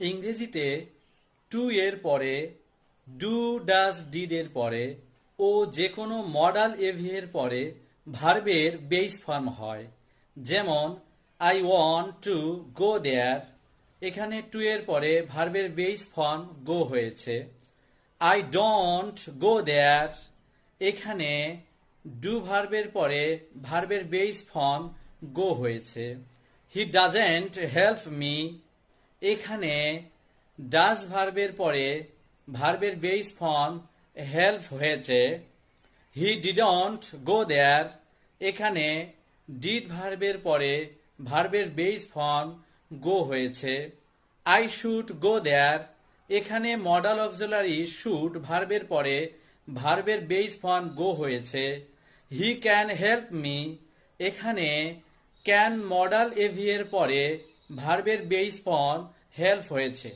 ইংরেজিতে টু এর পরে ডু ডাজ ডিড এর পরে ও যে কোনো মডাল এভি এর পরে ভার্বের বেস ফর্ম হয়। যেমন আই ওয়ান্ট টু গো দেয়ার, এখানে টু এর পরে ভার্বের বেস ফর্ম গো হয়েছে। আই ডোন্ট গো দেয়ার, এখানে ডু ভার্বের পরে ভার্বের বেস ফর্ম গো হয়েছে। হি ডাজেন্ট হেল্প মি, এখানে ডাজ ভার্বের পরে ভার্বের বেস ফর্ম হেল্প হয়েছে। হি ডিডন্ট গো দেয়ার, এখানে ডিড ভার্বের পরে ভার্বের বেস ফর্ম গো হয়েছে। আই শুড গো দেয়ার, এখানে মডাল অক্সিলারি শুড ভার্বের পরে ভার্বের বেস ফর্ম গো হয়েছে। হি ক্যান হেল্প মি, এখানে ক্যান মডাল এভি এর পরে ভার্বের বেস ফর্ম হেল্প হয়েছে।